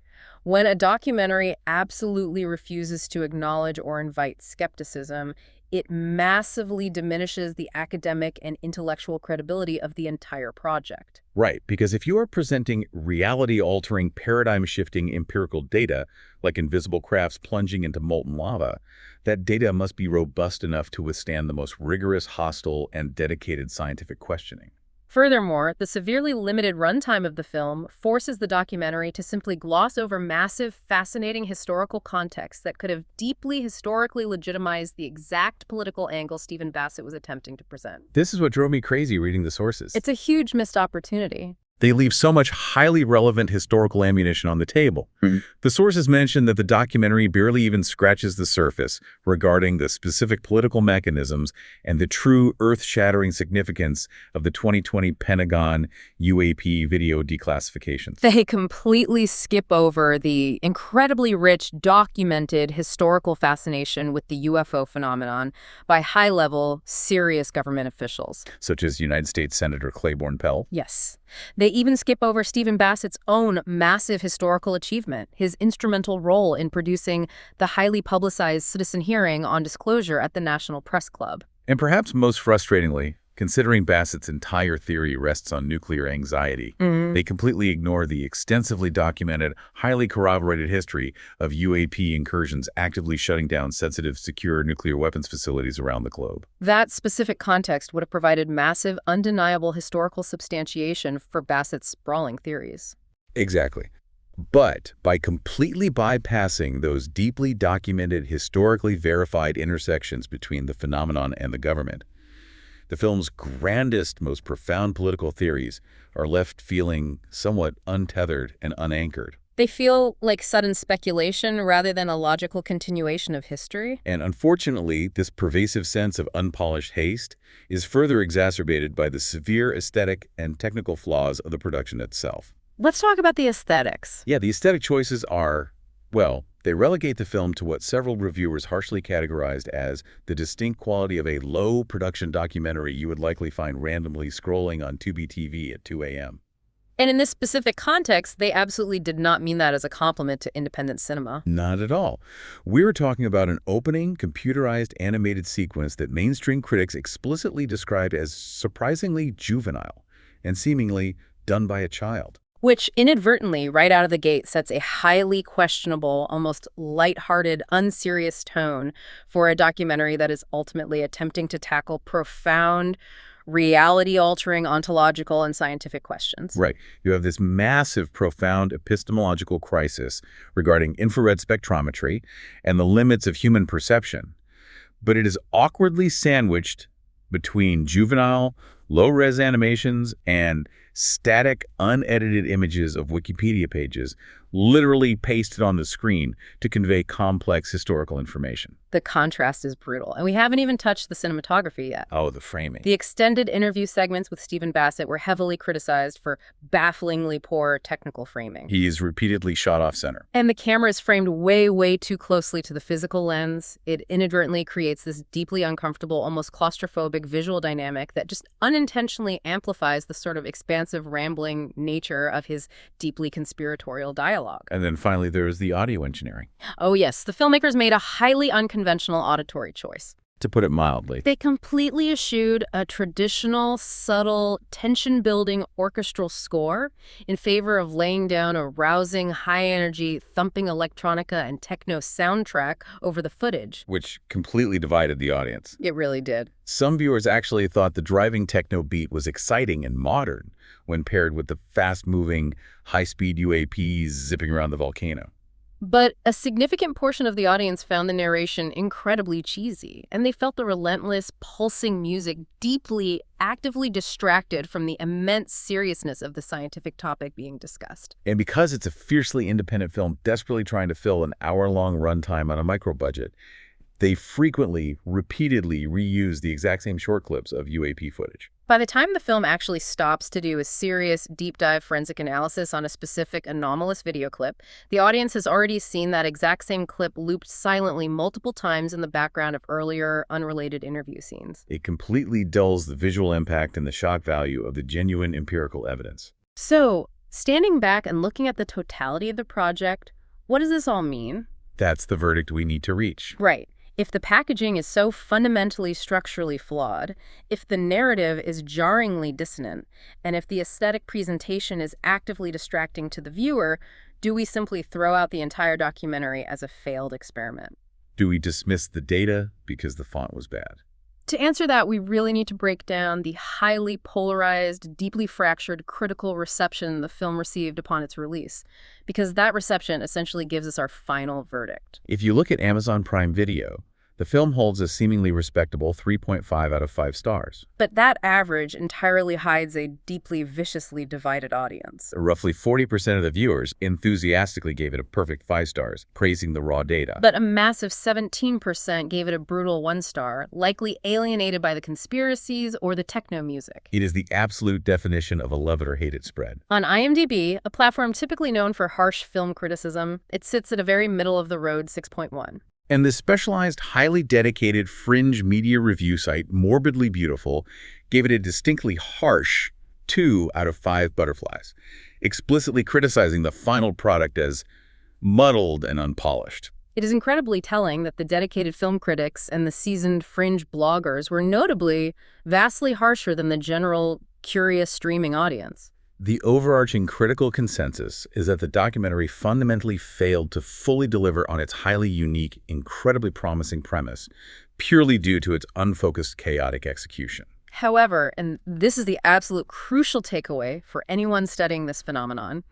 When a documentary absolutely refuses to acknowledge or invite skepticism, it massively diminishes the academic and intellectual credibility of the entire project. Right, because if you are presenting reality-altering, paradigm-shifting empirical data, like invisible crafts plunging into molten lava, that data must be robust enough to withstand the most rigorous, hostile, and dedicated scientific questioning. Furthermore, the severely limited runtime of the film forces the documentary to simply gloss over massive, fascinating historical context that could have deeply historically legitimized the exact political angle Stephen Bassett was attempting to present. This is what drove me crazy reading the sources. It's a huge missed opportunity. They leave so much highly relevant historical ammunition on the table. The sources mention that the documentary barely even scratches the surface regarding the specific political mechanisms and the true earth-shattering significance of the 2020 Pentagon UAP video declassifications. They completely skip over the incredibly rich, documented historical fascination with the UFO phenomenon by high-level, serious government officials. Such as United States Senator Claiborne Pell. Yes. They even skip over Stephen Bassett's own massive historical achievement, his instrumental role in producing the highly publicized citizen hearing on disclosure at the National Press Club. And perhaps most frustratingly, considering Bassett's entire theory rests on nuclear anxiety, they completely ignore the extensively documented, highly corroborated history of UAP incursions actively shutting down sensitive, secure nuclear weapons facilities around the globe. That specific context would have provided massive, undeniable historical substantiation for Bassett's sprawling theories. Exactly. But by completely bypassing those deeply documented, historically verified intersections between the phenomenon and the government, the film's grandest, most profound political theories are left feeling somewhat untethered and unanchored. They feel like sudden speculation rather than a logical continuation of history. And unfortunately, this pervasive sense of unpolished haste is further exacerbated by the severe aesthetic and technical flaws of the production itself. Let's talk about the aesthetics. Yeah, the aesthetic choices are, well, they relegate the film to what several reviewers harshly categorized as the distinct quality of a low-production documentary you would likely find randomly scrolling on Tubi TV at 2 a.m. And in this specific context, they absolutely did not mean that as a compliment to independent cinema. Not at all. We're talking about an opening, computerized animated sequence that mainstream critics explicitly described as surprisingly juvenile and seemingly done by a child. Which inadvertently, right out of the gate, sets a highly questionable, almost lighthearted, unserious tone for a documentary that is ultimately attempting to tackle profound, reality-altering ontological and scientific questions. Right. You have this massive, profound epistemological crisis regarding infrared spectrometry and the limits of human perception. But it is awkwardly sandwiched between juvenile, low-res animations and static, unedited images of Wikipedia pages literally pasted on the screen to convey complex historical information. The contrast is brutal, and we haven't even touched the cinematography yet. Oh, the framing. The extended interview segments with Stephen Bassett were heavily criticized for bafflingly poor technical framing. He is repeatedly shot off center. And the camera is framed way, way too closely to the physical lens. It inadvertently creates this deeply uncomfortable, almost claustrophobic visual dynamic that just unintentionally amplifies the sort of expansive, rambling nature of his deeply conspiratorial dialogue. And then finally, there is the audio engineering. Oh yes, the filmmakers made a highly unconventional auditory choice. To put it mildly. They completely eschewed a traditional, subtle, tension-building orchestral score in favor of laying down a rousing, high-energy, thumping electronica and techno soundtrack over the footage. Which completely divided the audience. It really did. Some viewers actually thought the driving techno beat was exciting and modern when paired with the fast-moving, high-speed UAPs zipping around the volcano. But a significant portion of the audience found the narration incredibly cheesy, and they felt the relentless, pulsing music deeply, actively distracted from the immense seriousness of the scientific topic being discussed. And because it's a fiercely independent film desperately trying to fill an hour-long runtime on a micro-budget, they frequently, repeatedly reuse the exact same short clips of UAP footage. By the time the film actually stops to do a serious, deep-dive forensic analysis on a specific anomalous video clip, the audience has already seen that exact same clip looped silently multiple times in the background of earlier, unrelated interview scenes. It completely dulls the visual impact and the shock value of the genuine empirical evidence. So, standing back and looking at the totality of the project, what does this all mean? That's the verdict we need to reach. Right. If the packaging is so fundamentally structurally flawed, if the narrative is jarringly dissonant, and if the aesthetic presentation is actively distracting to the viewer, do we simply throw out the entire documentary as a failed experiment? Do we dismiss the data because the font was bad? To answer that, we really need to break down the highly polarized, deeply fractured, critical reception the film received upon its release, because that reception essentially gives us our final verdict. If you look at Amazon Prime Video, The film holds a seemingly respectable 3.5 out of 5 stars. But that average entirely hides a deeply viciously divided audience. Roughly 40% of the viewers enthusiastically gave it a perfect 5 stars, praising the raw data. But a massive 17% gave it a brutal 1 star, likely alienated by the conspiracies or the techno music. It is the absolute definition of a love it or hate it spread. On IMDb, a platform typically known for harsh film criticism, it sits at a very middle-of-the-road 6.1. And this specialized, highly dedicated fringe media review site, Morbidly Beautiful, gave it a distinctly harsh 2 out of 5 butterflies, explicitly criticizing the final product as muddled and unpolished. It is incredibly telling that the dedicated film critics and the seasoned fringe bloggers were notably vastly harsher than the general curious streaming audience. The overarching critical consensus is that the documentary fundamentally failed to fully deliver on its highly unique, incredibly promising premise, purely due to its unfocused, chaotic execution. However, and this is the absolute crucial takeaway for anyone studying this phenomenon,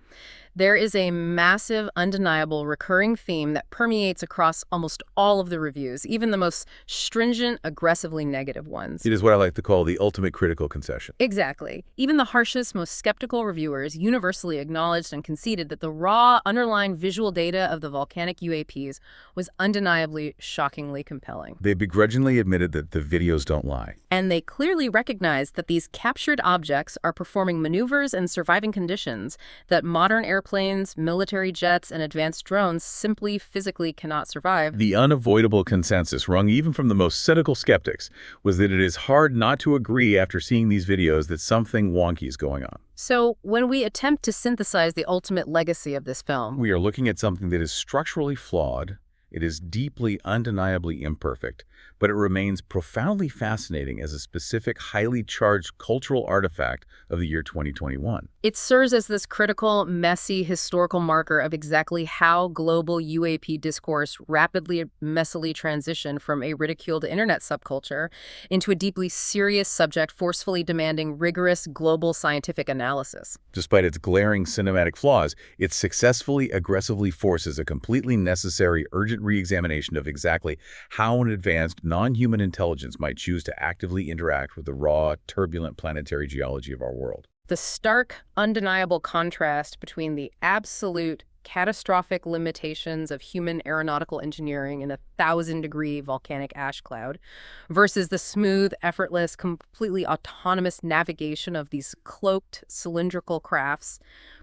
there is a massive, undeniable, recurring theme that permeates across almost all of the reviews, even the most stringent, aggressively negative ones. It is what I like to call the ultimate critical concession. Exactly. Even the harshest, most skeptical reviewers universally acknowledged and conceded that the raw, underlying visual data of the volcanic UAPs was undeniably, shockingly compelling. They begrudgingly admitted that the videos don't lie. And they clearly recognized that these captured objects are performing maneuvers and surviving conditions that modern airplanes, military jets, and advanced drones simply physically cannot survive. The unavoidable consensus, wrung even from the most cynical skeptics, was that it is hard not to agree after seeing these videos that something wonky is going on. So, when we attempt to synthesize the ultimate legacy of this film, We are looking at something that is structurally flawed, it is deeply, undeniably imperfect, but it remains profoundly fascinating as a specific, highly charged cultural artifact of the year 2021. it serves as this critical, messy, historical marker of exactly how global UAP discourse rapidly, messily transitioned from a ridiculed internet subculture into a deeply serious subject forcefully demanding rigorous global scientific analysis. Despite its glaring cinematic flaws, it successfully, aggressively forces a completely necessary, urgent re-examination of exactly how an advanced, non-human intelligence might choose to actively interact with the raw, turbulent planetary geology of our world. The stark, undeniable contrast between the absolute, catastrophic limitations of human aeronautical engineering in a 1,000-degree volcanic ash cloud versus the smooth, effortless, completely autonomous navigation of these cloaked, cylindrical crafts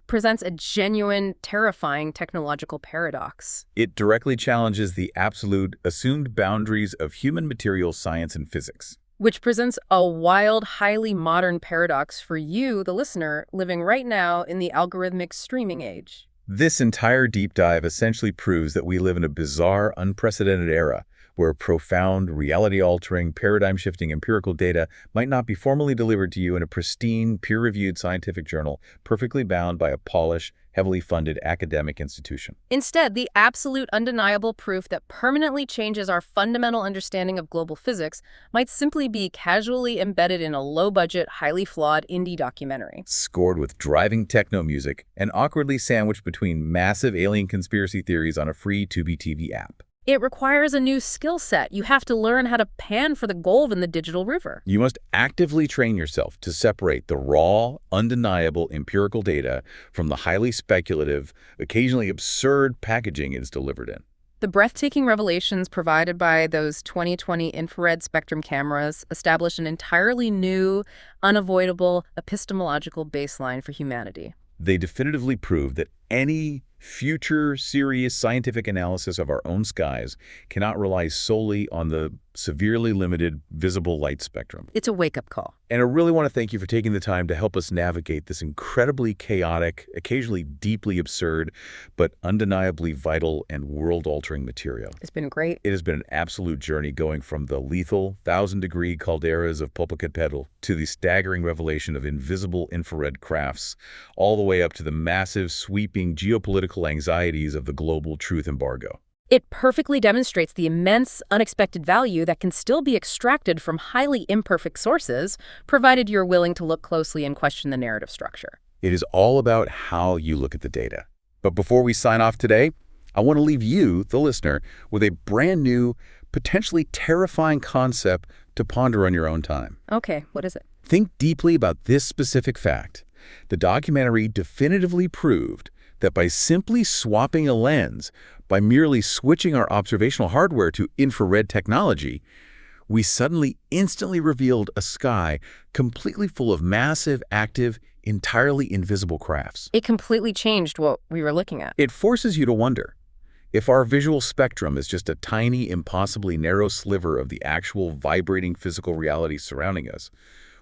presents a genuine, terrifying technological paradox. It directly challenges the absolute, assumed boundaries of human materials science and physics. Which presents a wild, highly modern paradox for you, the listener, living right now in the algorithmic streaming age. This entire deep dive essentially proves that we live in a bizarre, unprecedented era where profound, reality-altering, paradigm-shifting empirical data might not be formally delivered to you in a pristine, peer-reviewed scientific journal, perfectly bound by a polished, heavily funded academic institution. Instead, the absolute undeniable proof that permanently changes our fundamental understanding of global physics might simply be casually embedded in a low-budget, highly flawed indie documentary. Scored with driving techno music and awkwardly sandwiched between massive alien conspiracy theories on a free Tubi TV app. It requires a new skill set. You have to learn how to pan for the gold in the digital river. You must actively train yourself to separate the raw, undeniable empirical data from the highly speculative, occasionally absurd packaging it is delivered in. The breathtaking revelations provided by those 2020 infrared spectrum cameras establish an entirely new, unavoidable epistemological baseline for humanity. They definitively prove that any future serious scientific analysis of our own skies cannot rely solely on the severely limited visible light spectrum. It's a wake-up call. And I really want to thank you for taking the time to help us navigate this incredibly chaotic, occasionally deeply absurd, but undeniably vital and world-altering material. It's been great. It has been an absolute journey going from the lethal 1,000-degree calderas of Popocatépetl to the staggering revelation of invisible infrared crafts, all the way up to the massive, sweeping geopolitical anxieties of the global truth embargo. It perfectly demonstrates the immense, unexpected value that can still be extracted from highly imperfect sources, provided you're willing to look closely and question the narrative structure. It is all about how you look at the data. But before we sign off today, I want to leave you, the listener, with a brand new, potentially terrifying concept to ponder on your own time. Okay, what is it? Think deeply about this specific fact. The documentary definitively proved that by simply swapping a lens, by merely switching our observational hardware to infrared technology, we suddenly instantly revealed a sky completely full of massive, active, entirely invisible crafts. It completely changed what we were looking at. It forces you to wonder, if our visual spectrum is just a tiny, impossibly narrow sliver of the actual vibrating physical reality surrounding us,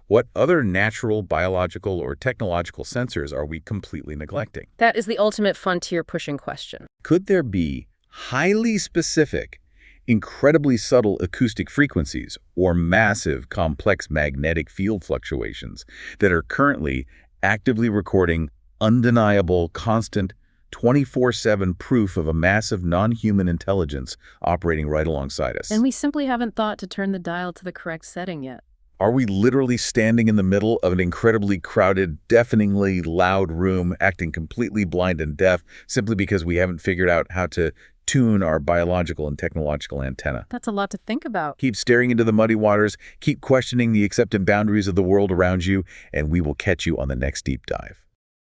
what other natural, biological, or technological sensors are we completely neglecting? That is the ultimate frontier-pushing question. Could there be highly specific, incredibly subtle acoustic frequencies or massive, complex magnetic field fluctuations that are currently actively recording undeniable, constant, 24/7 proof of a massive non-human intelligence operating right alongside us? And we simply haven't thought to turn the dial to the correct setting yet. Are we literally standing in the middle of an incredibly crowded, deafeningly loud room, acting completely blind and deaf simply because we haven't figured out how to tune our biological and technological antenna? That's a lot to think about. Keep staring into the muddy waters, keep questioning the accepted boundaries of the world around you, and we will catch you on the next deep dive.